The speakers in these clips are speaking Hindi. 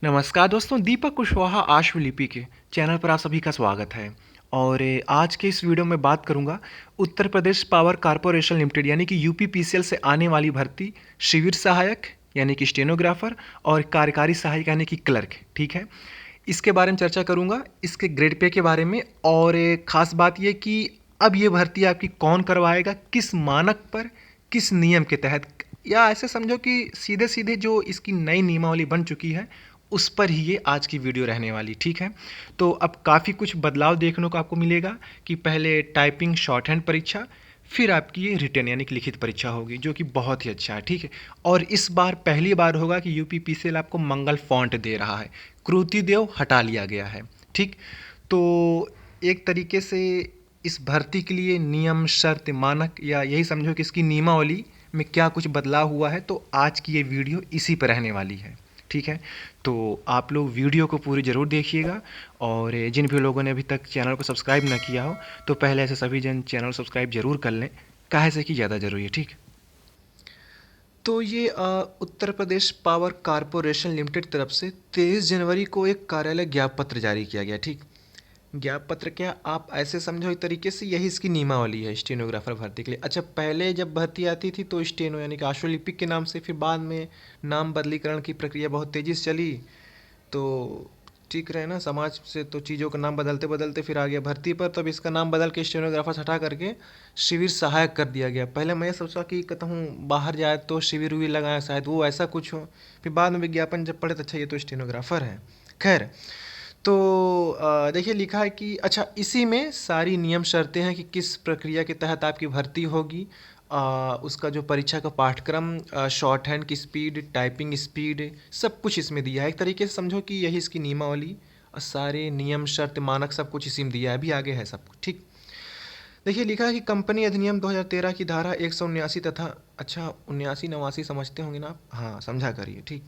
नमस्कार दोस्तों, दीपक कुशवाहा आशुलिपि के चैनल पर आप सभी का स्वागत है। और आज के इस वीडियो में बात करूंगा Uttar Pradesh power corporation limited यानी कि यूपीपीसीएल से आने वाली भर्ती शिविर सहायक यानी कि स्टेनोग्राफर और कार्यकारी सहायक यानी कि क्लर्क। ठीक है, इसके बारे में चर्चा करूंगा, इसके ग्रेड पे के बारे में। और ख़ास बात यह कि अब ये भर्ती आपकी कौन करवाएगा, किस मानक पर, किस नियम के तहत, या ऐसे समझो कि सीधे सीधे जो इसकी नई नियमावली बन चुकी है उस पर ही ये आज की वीडियो रहने वाली। ठीक है, तो अब काफ़ी कुछ बदलाव देखने को आपको मिलेगा कि पहले टाइपिंग शॉर्ट हैंड परीक्षा, फिर आपकी ये रिटन यानी कि लिखित परीक्षा होगी, जो कि बहुत ही अच्छा है। ठीक है, और इस बार पहली बार होगा कि यूपीपीसीएल आपको मंगल फॉन्ट दे रहा है, क्रूति देव हटा लिया गया है। ठीक, तो एक तरीके से इस भर्ती के लिए नियम, शर्त, मानक, या यही समझो कि इसकी नियमावली में क्या कुछ बदलाव हुआ है, तो आज की ये वीडियो इसी पर रहने वाली है। ठीक है, तो आप लोग वीडियो को पूरी ज़रूर देखिएगा। और जिन भी लोगों ने अभी तक चैनल को सब्सक्राइब ना किया हो तो पहले ऐसे सभी जन चैनल सब्सक्राइब जरूर कर लें, काहे से कि ज़्यादा ज़रूरी है। ठीक, तो ये Uttar Pradesh power corporation limited तरफ से 23 जनवरी को एक कार्यालय ज्ञापन पत्र जारी किया गया। ठीक, ज्ञापन पत्र क्या, आप ऐसे समझो एक तरीके से यही इसकी नियमावली है स्टेनोग्राफर भर्ती के लिए। अच्छा, पहले जब भर्ती आती थी तो स्टेनो यानी कि आशुलिपिक के नाम से, फिर बाद में नाम बदलीकरण की प्रक्रिया बहुत तेज़ी से चली, तो ठीक रहे ना समाज से, तो चीज़ों का नाम बदलते बदलते फिर आ गया भर्ती पर, तब इसका नाम बदल के स्टेनोग्राफर हटा करके शिविर सहायक कर दिया गया। पहले मैं सोचा कि कहता बाहर जाए तो शिविर विविर लगाए, शायद वो ऐसा कुछ हो, फिर बाद में विज्ञापन जब पढ़े तो अच्छा ये तो स्टेनोग्राफर है। खैर, तो देखिए लिखा है कि अच्छा, इसी में सारी नियम शर्तें हैं कि किस प्रक्रिया के तहत आपकी भर्ती होगी, उसका जो परीक्षा का पाठ्यक्रम, शॉर्ट हैंड की स्पीड, टाइपिंग स्पीड, सब कुछ इसमें दिया है। एक तरीके से समझो कि यही इसकी नियमावली और सारे नियम, शर्त, मानक सब कुछ इसी में दिया है, अभी आगे है सब कुछ। ठीक, देखिए लिखा है कि कंपनी अधिनियम 2013 की धारा 179 तथा, अच्छा 79 89 समझते होंगे ना आप, हाँ समझा करिए। ठीक,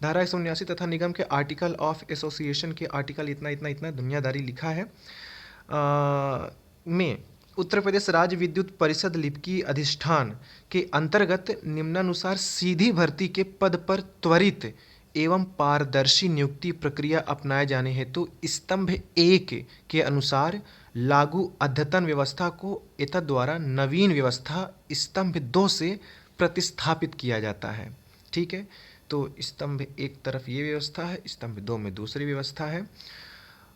धारा 179 तथा निगम के आर्टिकल ऑफ एसोसिएशन के आर्टिकल इतना इतना इतना दुनियादारी लिखा है में उत्तर प्रदेश राज्य विद्युत परिषद लिपिकी अधिष्ठान के अंतर्गत निम्नानुसार सीधी भर्ती के पद पर त्वरित एवं पारदर्शी नियुक्ति प्रक्रिया अपनाए जाने हेतु स्तंभ 1 के अनुसार लागू अद्यतन व्यवस्था को एतद द्वारा नवीन व्यवस्था स्तंभ 2 से प्रतिस्थापित किया जाता है। ठीक है, तो स्तंभ 1 तरफ ये व्यवस्था है, स्तंभ 2 में दूसरी व्यवस्था है,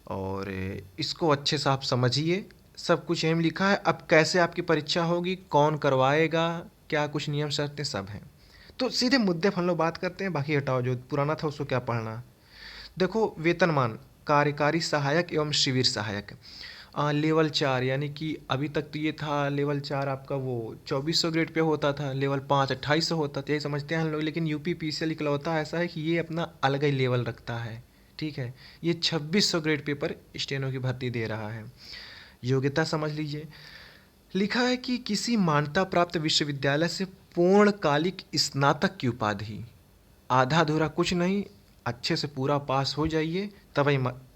और इसको अच्छे से आप समझिए। सब कुछ एम लिखा है। अब कैसे आपकी परीक्षा होगी, कौन करवाएगा, क्या कुछ नियम शर्तें, सब हैं। तो सीधे मुद्दे पर हम लोग बात करते हैं, बाकी हटाओ, जो पुराना था उसको क्या पढ़ना। देखो, वेतनमान कार्यकारी सहायक एवं शिविर सहायक लेवल 4, यानी कि अभी तक तो ये था लेवल 4 आपका वो 2400 ग्रेड पे होता था, लेवल 5 2800 होता था, यही समझते हैं हम लोग। लेकिन यूपी पीसीएल इकलौता ऐसा है कि ये अपना अलग ही लेवल रखता है। ठीक है, ये 2600 ग्रेड पे पर स्टेनो की भर्ती दे रहा है। योग्यता समझ लीजिए, लिखा है कि किसी मान्यता प्राप्त विश्वविद्यालय से पूर्णकालिक स्नातक की उपाधि, आधा अधूरा कुछ नहीं, अच्छे से पूरा पास हो जाइए, तब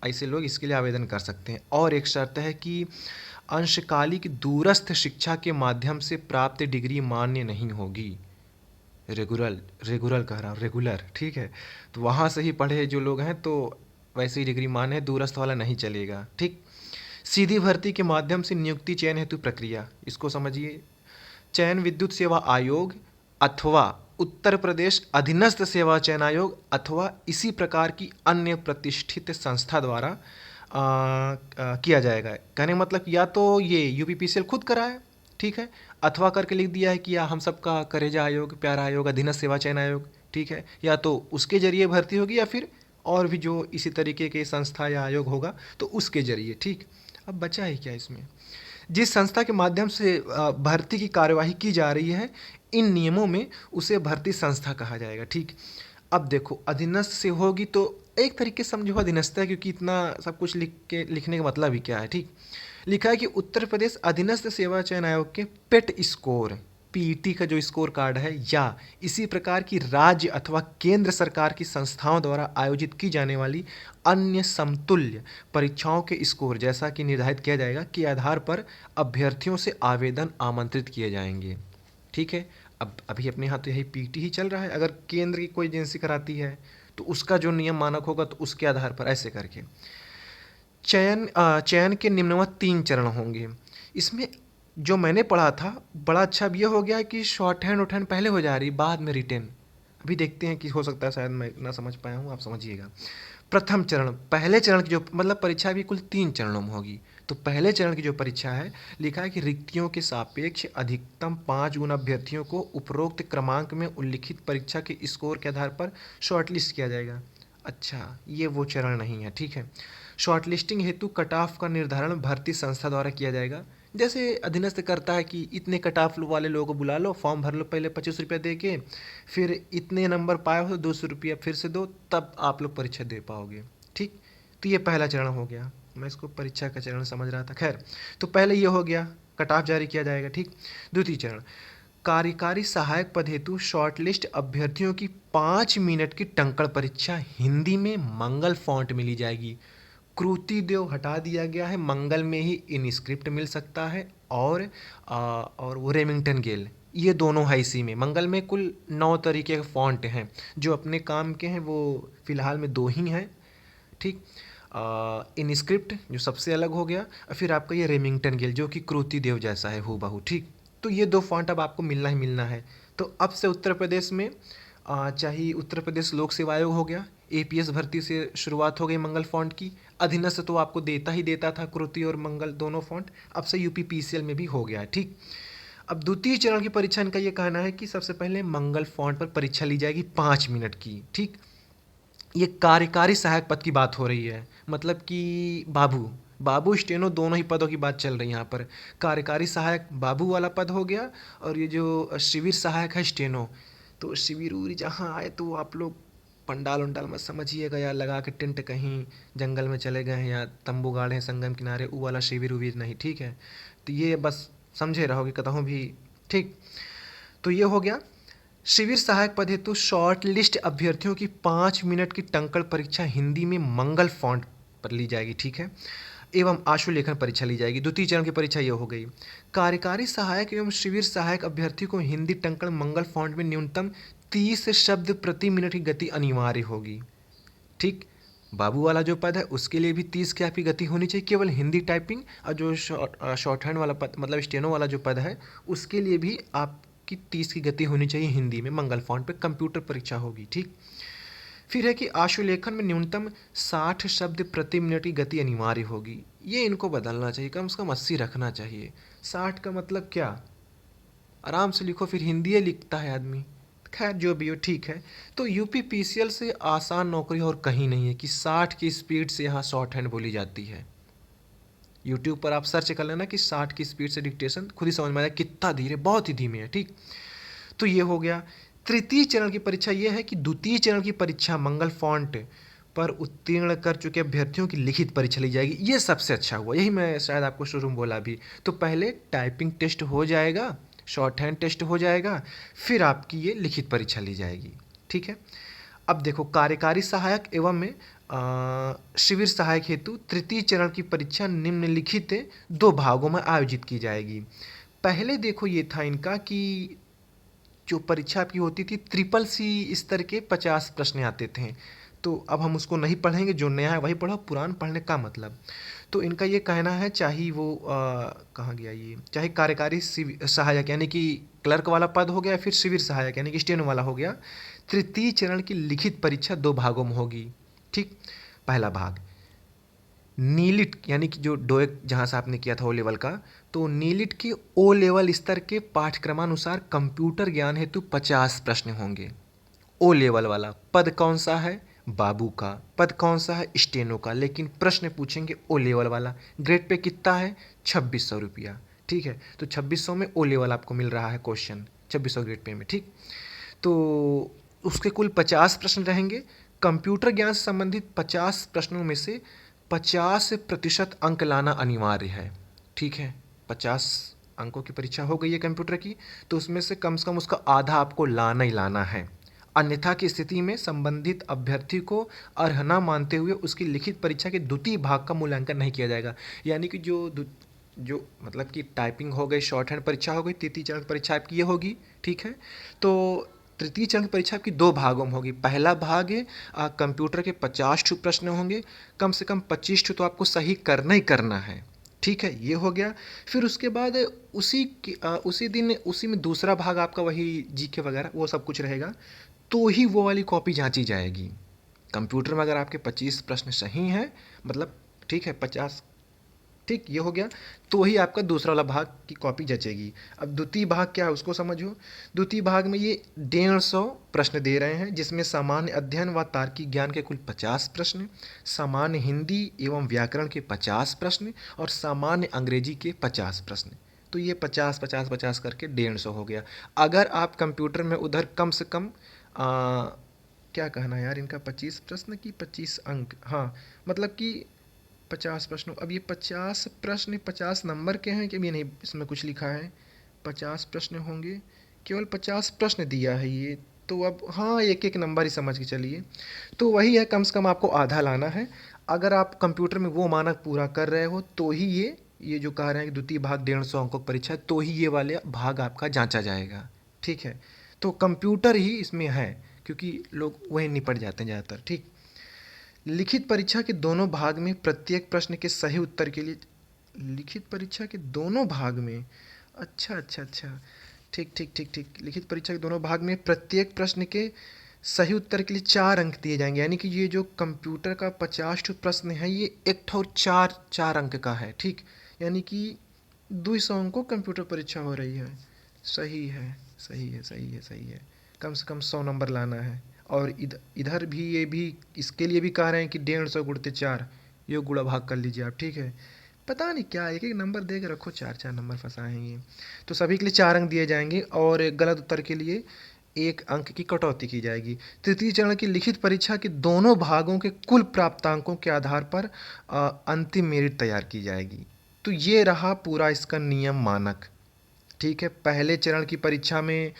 ऐसे लोग इसके लिए आवेदन कर सकते हैं। और एक शर्त है कि अंशकालिक दूरस्थ शिक्षा के माध्यम से प्राप्त डिग्री मान्य नहीं होगी। रेगुलर रेगुलर कह रहा हूँ, रेगुलर। ठीक है, तो वहाँ से ही पढ़े जो लोग हैं तो वैसे ही डिग्री मान्य है, दूरस्थ वाला नहीं चलेगा। ठीक, सीधी भर्ती के माध्यम से नियुक्ति चयन हेतु प्रक्रिया, इसको समझिए। चयन विद्युत सेवा आयोग अथवा उत्तर प्रदेश अधीनस्थ सेवा चयन आयोग अथवा इसी प्रकार की अन्य प्रतिष्ठित संस्था द्वारा किया जाएगा। कहने का मतलब या तो ये यूपीपीसीएल खुद कराए, ठीक है, अथवा करके लिख दिया है कि या हम सबका करेजा आयोग, प्यारा आयोग, अधीनस्थ सेवा चयन आयोग, ठीक है, या तो उसके जरिए भर्ती होगी या फिर और भी जो इसी तरीके के संस्था या आयोग होगा तो उसके जरिए। ठीक, अब बचा है क्या इसमें, जिस संस्था के माध्यम से भर्ती की कार्यवाही की जा रही है, इन नियमों में उसे भर्ती संस्था कहा जाएगा। ठीक, अब देखो अधीनस्थ से होगी तो एक तरीके से समझो अधीनस्थ है, क्योंकि इतना सब कुछ लिखने का मतलब ही क्या है। ठीक, लिखा है कि उत्तर प्रदेश अधीनस्थ सेवा चयन आयोग के पेट स्कोर, पीईटी का जो स्कोर कार्ड है, या इसी प्रकार की राज्य अथवा केंद्र सरकार की संस्थाओं द्वारा आयोजित की जाने वाली अन्य समतुल्य परीक्षाओं के स्कोर जैसा कि निर्धारित किया जाएगा के आधार पर अभ्यर्थियों से आवेदन आमंत्रित किए जाएंगे। ठीक है। अब अभी अपने यहाँ तो यही पीटी ही चल रहा है, अगर केंद्र की कोई एजेंसी कराती है तो उसका जो नियम मानक होगा तो उसके आधार पर ऐसे करके चयन के निम्नवत 3 चरण होंगे। इसमें जो मैंने पढ़ा था, बड़ा अच्छा अब ये हो गया कि शॉर्ट हैंड वॉर्ट हैंड पहले हो जा रही, बाद में रिटेन। अभी देखते हैं कि हो सकता है शायद मैं ना समझ पाया हूँ, आप समझिएगा। प्रथम चरण, पहले चरण की जो मतलब परीक्षा भी कुल 3 चरणों में होगी। तो पहले चरण की जो परीक्षा है, लिखा है कि रिक्तियों के सापेक्ष अधिकतम 5 गुना अभ्यर्थियों को उपरोक्त क्रमांक में उल्लिखित परीक्षा के स्कोर के आधार पर शॉर्टलिस्ट किया जाएगा। अच्छा, ये वो चरण नहीं है, ठीक है। शॉर्टलिस्टिंग हेतु कट ऑफ का निर्धारण भर्ती संस्था द्वारा किया जाएगा। जैसे अधीनस्थ करता है कि इतने कट ऑफ वाले लोगों को बुला लो, फॉर्म भर लो पहले 25 रुपया दे के, फिर इतने नंबर पाए हो तो 200 रुपया फिर से दो, तब आप लोग परीक्षा दे पाओगे। ठीक, तो ये पहला चरण हो गया। मैं इसको परीक्षा का चरण समझ रहा था, खैर। तो पहले ये हो गया, कट ऑफ जारी किया जाएगा, ठीक। द्वितीय चरण, कार्यकारी सहायक पद हेतु शॉर्टलिस्ट अभ्यर्थियों की 5 मिनट की टंकण परीक्षा हिंदी में मंगल फॉन्ट में ली जाएगी। क्रूति देव हटा दिया गया है, मंगल में ही इनस्क्रिप्ट मिल सकता है, और वो रेमिंगटन गेल, ये दोनों है इसी में। मंगल में कुल 9 तरीके के फॉन्ट हैं, जो अपने काम के हैं वो फिलहाल में 2 ही हैं, ठीक। इनस्क्रिप्ट जो सबसे अलग हो गया, और फिर आपका ये रेमिंगटन गेल जो कि क्रूति देव जैसा है हूबहू, ठीक। तो ये 2 फॉन्ट अब आपको मिलना ही मिलना है। तो अब से उत्तर प्रदेश में चाहे उत्तर प्रदेश लोक सेवा आयोग हो गया, एपीएस भर्ती से शुरुआत हो गई मंगल फॉन्ट की। अधीनस्थ तो आपको देता ही देता था कृति और मंगल दोनों फॉन्ट, अब से यूपी पीसीएल में भी हो गया है, ठीक। अब द्वितीय चरण की परीक्षा इनका ये कहना है कि सबसे पहले मंगल फॉन्ट पर परीक्षा ली जाएगी 5 मिनट की, ठीक। ये कार्यकारी सहायक पद की बात हो रही है, मतलब कि बाबू बाबू स्टेनो दोनों ही पदों की बात चल रही है यहाँ पर। कार्यकारी सहायक बाबू वाला पद हो गया, और ये जो शिविर सहायक है स्टेनो। तो शिविर उविर जहाँ आए तो आप लोग पंडाल उंडाल मत समझिएगा, या लगा के टेंट कहीं जंगल में चले गए हैं या तंबू गाड़े हैं संगम किनारे, वो वाला शिविर उविर नहीं, ठीक है। तो ये बस समझे रहोगे कतहूँ भी, ठीक। तो ये हो गया। शिविर सहायक पद हेतु शॉर्ट लिस्ट अभ्यर्थियों की 5 मिनट की टंकण परीक्षा हिंदी में मंगल फॉन्ट पर ली जाएगी, ठीक है, एवं आशुलेखन परीक्षा ली जाएगी। द्वितीय चरण की परीक्षा ये हो गई। कार्यकारी सहायक एवं शिविर सहायक अभ्यर्थी को हिंदी टंकण मंगल फॉन्ट में न्यूनतम 30 शब्द प्रति मिनट की गति अनिवार्य होगी, ठीक। बाबू वाला जो पद है उसके लिए भी 30 की आपकी गति होनी चाहिए केवल हिंदी टाइपिंग, और जो शॉर्ट हैंड वाला पद मतलब स्टेनो वाला जो पद है उसके लिए भी आपकी 30 की गति होनी चाहिए हिंदी में। मंगल फॉन्ट पे कंप्यूटर परीक्षा होगी, ठीक। फिर है कि आशुलेखन में न्यूनतम 60 शब्द प्रति मिनट की गति अनिवार्य होगी। ये इनको बदलना चाहिए, कम से कम 80 रखना चाहिए। 60 का मतलब क्या, आराम से लिखो, फिर हिंदी ही लिखता है आदमी। खैर जो भी हो, ठीक है। तो यूपी पीसीएल से आसान नौकरी और कहीं नहीं है कि 60 की स्पीड से यहाँ शॉर्ट हैंड बोली जाती है। यूट्यूब पर आप सर्च कर लेना कि 60 की स्पीड से डिक्टेशन, खुद ही समझ में आएगा कितना धीरे, बहुत ही धीमे है, ठीक। तो ये हो गया। तृतीय चरण की परीक्षा ये है कि द्वितीय चरण की परीक्षा मंगल फॉन्ट पर उत्तीर्ण कर चुके अभ्यर्थियों की लिखित परीक्षा ली जाएगी। ये सबसे अच्छा हुआ, यही मैं शायद आपको शुरू में बोला भी। तो पहले टाइपिंग टेस्ट हो जाएगा, शॉर्ट हैंड टेस्ट हो जाएगा, फिर आपकी ये लिखित परीक्षा ली जाएगी, ठीक है। अब देखो, कार्यकारी सहायक एवं में शिविर सहायक हेतु तृतीय चरण की परीक्षा निम्नलिखित 2 भागों में आयोजित की जाएगी। पहले देखो ये था इनका कि जो परीक्षा आपकी होती थी ट्रिपल सी स्तर के 50 प्रश्न आते थे। तो अब हम उसको नहीं पढ़ेंगे, जो नया है वही पढ़ो, पुरान पढ़ने का मतलब। तो इनका ये कहना है, चाहे वो कहाँ गया ये, चाहे कार्यकारी सहायक यानी कि क्लर्क वाला पद हो गया, फिर शिविर सहायक यानी कि स्टेनो वाला हो गया, तृतीय चरण की लिखित परीक्षा 2 भागों में होगी, ठीक। पहला भाग नीलिट यानी कि जो डोएक जहाँ से आपने किया था ओ लेवल का, तो नीलिट के ओ लेवल स्तर के पाठ्यक्रमानुसार कंप्यूटर ज्ञान हेतु 50 प्रश्न होंगे। ओ लेवल वाला पद कौन सा है, बाबू का। पद कौन सा है, स्टेनो का। लेकिन प्रश्न पूछेंगे ओ लेवल वाला। ग्रेड पे कितना है, 2600 रुपया, ठीक है। तो 2600 में ओ लेवल आपको मिल रहा है क्वेश्चन, 2600 ग्रेड पे में, ठीक। तो उसके कुल 50 प्रश्न रहेंगे। कंप्यूटर ज्ञान से संबंधित 50 प्रश्नों में से 50% अंक लाना अनिवार्य है, ठीक है। 50 अंकों की परीक्षा हो गई है कंप्यूटर की, तो उसमें से कम उसका आधा आपको लाना ही लाना है। अन्यथा की स्थिति में संबंधित अभ्यर्थी को अर्ह न मानते हुए उसकी लिखित परीक्षा के द्वितीय भाग का मूल्यांकन नहीं किया जाएगा। यानी कि जो जो मतलब कि टाइपिंग हो गई, शॉर्ट हैंड परीक्षा हो गई, तृतीय चरण की परीक्षा आपकी ये होगी, ठीक है। तो तृतीय चरण की परीक्षा आपकी दो भागों में होगी। पहला भाग है कंप्यूटर के 50 प्रश्न होंगे, कम से कम 25 तो आपको सही करना ही करना है, ठीक है, ये हो गया। फिर उसके बाद उसी दिन उसी में दूसरा भाग आपका वही जीके वगैरह वो सब कुछ रहेगा, तो ही वो वाली कॉपी जांची जाएगी। कंप्यूटर में अगर आपके 25 प्रश्न सही हैं, मतलब ठीक है 50, ठीक ये हो गया, तो ही आपका दूसरा वाला भाग की कॉपी जचेगी। अब द्वितीय भाग क्या है उसको समझो। द्वितीय भाग में ये 150 प्रश्न दे रहे हैं, जिसमें सामान्य अध्ययन व तार्किक ज्ञान के कुल 50 प्रश्न, सामान्य हिंदी एवं व्याकरण के 50 प्रश्न और सामान्य अंग्रेजी के 50 प्रश्न। तो ये 50 50 50 करके 150 हो गया। अगर आप कंप्यूटर में उधर कम से कम क्या कहना यार इनका, 25 प्रश्न की 25 अंक, हाँ मतलब कि 50 प्रश्नों, अब ये 50 प्रश्न 50 नंबर के हैं कि अभी नहीं इसमें कुछ लिखा है, 50 प्रश्न होंगे, केवल 50 प्रश्न दिया है ये, तो अब हाँ एक एक नंबर ही समझ के चलिए। तो वही है, कम से कम आपको आधा लाना है। अगर आप कंप्यूटर में वो मानक पूरा कर रहे हो तो ही ये जो कह रहे हैं कि द्वितीय भाग 150 अंकों की परीक्षा है, तो ही ये वाले भाग आपका जांचा जाएगा, ठीक है। तो कंप्यूटर ही इसमें है, क्योंकि लोग वहीं निपट जाते हैं ज़्यादातर, ठीक। लिखित परीक्षा के दोनों भाग में प्रत्येक प्रश्न के सही उत्तर के लिए, लिखित परीक्षा के दोनों भाग में, अच्छा अच्छा अच्छा, ठीक ठीक ठीक ठीक, लिखित परीक्षा के दोनों भाग में प्रत्येक प्रश्न के सही उत्तर के लिए 4 अंक दिए जाएंगे। यानी कि ये जो कंप्यूटर का 50 प्रश्न है ये एक ठो 4 4 अंक का है, ठीक। यानी कि 200 अंकों कंप्यूटर परीक्षा हो रही है। सही है सही है सही है सही है, कम से कम 100 नंबर लाना है। और इधर भी ये भी इसके लिए भी कह रहे हैं कि 150 गुणते 4, ये गुणा भाग कर लीजिए आप, ठीक है। पता नहीं क्या एक एक नंबर दे के रखो, 4 4 नंबर फंसाएंगे। तो सभी के लिए 4 अंक दिए जाएंगे और गलत उत्तर के लिए 1 अंक की कटौती की जाएगी। तृतीय चरण की लिखित परीक्षा के दोनों भागों के कुल प्राप्तांकों के आधार पर अंतिम मेरिट तैयार की जाएगी। तो ये रहा पूरा इसका नियम मानक, ठीक है। पहले चरण की परीक्षा में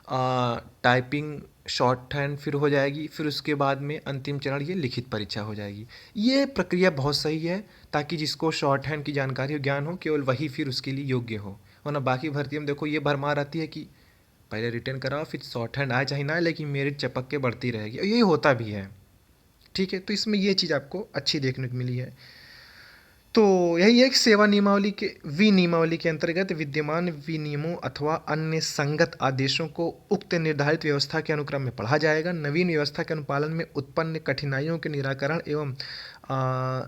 टाइपिंग शॉर्ट हैंड फिर हो जाएगी, फिर उसके बाद में अंतिम चरण ये लिखित परीक्षा हो जाएगी। ये प्रक्रिया बहुत सही है, ताकि जिसको शॉर्ट हैंड की जानकारी और ज्ञान हो केवल वही फिर उसके लिए योग्य हो। वरना बाकी भर्तियों में देखो ये भरमार आती है कि पहले रिटर्न कराओ फिर शॉर्ट हैंड आए चाहे ना आए, लेकिन मेरिट चपक के बढ़ती रहेगी, और यही होता भी है, ठीक है। तो इसमें ये चीज़ आपको अच्छी देखने को मिली है। तो यही है कि सेवा नियमावली के विनियमावली के अंतर्गत विद्यमान विनियमों अथवा अन्य संगत आदेशों को उक्त निर्धारित व्यवस्था के अनुक्रम में पढ़ा जाएगा। नवीन व्यवस्था के अनुपालन में उत्पन्न कठिनाइयों के निराकरण एवं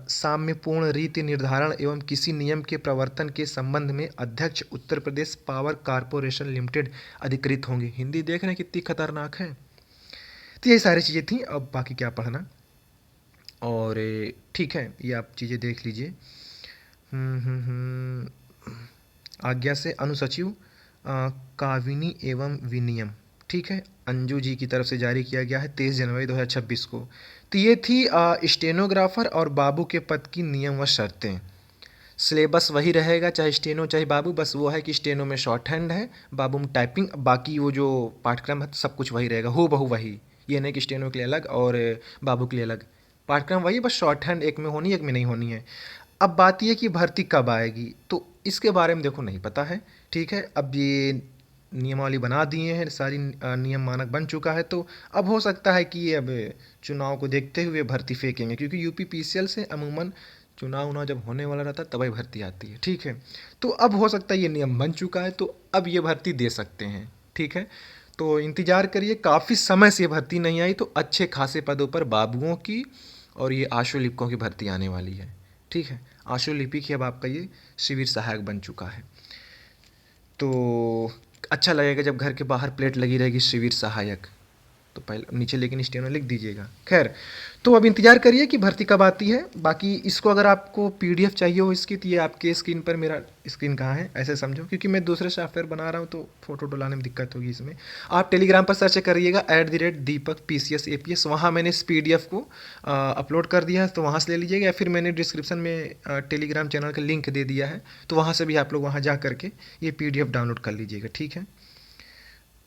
साम्यपूर्ण रीति निर्धारण एवं किसी नियम के प्रवर्तन के संबंध में अध्यक्ष Uttar Pradesh power corporation limited अधिकृत होंगे। हिंदी देख रहे हैं कितनी खतरनाक है। तो ये सारी चीज़ें थी, अब बाकी क्या पढ़ना, और ठीक है ये आप चीज़ें देख लीजिए। आज्ञा से अनुसचिव काविनी एवं विनियम, ठीक है, अंजू जी की तरफ से जारी किया गया है 23 जनवरी 2026 को। तो ये थी स्टेनोग्राफर और बाबू के पद की नियम व शर्तें। सिलेबस वही रहेगा, चाहे स्टेनो चाहे बाबू, बस वो है कि स्टेनो में शॉर्ट हैंड है, बाबू में टाइपिंग, बाकी वो जो पाठ्यक्रम है सब कुछ वही रहेगा, हो बहू वही। ये नहीं कि स्टेनो के लिए अलग और बाबू के लिए अलग, पाठ्यक्रम वही, बस शॉर्ट हैंड एक में होनी है एक में नहीं होनी है। अब बात ये कि भर्ती कब आएगी, तो इसके बारे में देखो नहीं पता है, ठीक है। अब ये नियमावली बना दिए हैं, सारी नियम मानक बन चुका है, तो अब हो सकता है कि ये अब चुनाव को देखते हुए भर्ती फेंकेंगे, क्योंकि यूपी पीसीएल से अमूमन चुनाव उनाव जब होने वाला रहता है तभी भर्ती आती है, ठीक है। तो अब हो सकता है ये नियम बन चुका है, तो अब ये भर्ती दे सकते हैं, ठीक है। तो इंतज़ार करिए, काफ़ी समय से ये भर्ती नहीं आई, तो अच्छे खासे पदों पर बाबुओं की और ये आशुलिपिकों की भर्ती आने वाली है, ठीक है। आशुलिपिक ही अब आपका ये शिविर सहायक बन चुका है। तो अच्छा लगेगा जब घर के बाहर प्लेट लगी रहेगी शिविर सहायक, तो पहले नीचे लेकिन स्टेनो लिख दीजिएगा। खैर, तो अब इंतज़ार करिए कि भर्ती कब आती है। बाकी इसको अगर आपको पीडीएफ चाहिए हो इसकी, तो ये आपके स्क्रीन पर, मेरा स्क्रीन कहाँ है ऐसे समझो, क्योंकि मैं दूसरे सॉफ्टवेयर बना रहा हूँ तो फोटो डलाने में दिक्कत होगी इसमें। आप टेलीग्राम पर सर्च करिएगा @दीपक PCS APS, वहाँ मैंने इस PDF को अपलोड कर दिया है, तो वहाँ से ले लीजिएगा, या फिर मैंने डिस्क्रिप्शन में टेलीग्राम चैनल का लिंक दे दिया है, तो वहाँ से भी आप लोग वहाँ जा करके ये PDF डाउनलोड कर लीजिएगा, ठीक है।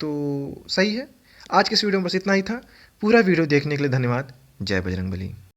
तो सही है, आज के इस वीडियो में बस इतना ही था। पूरा वीडियो देखने के लिए धन्यवाद। जय बजरंगबली।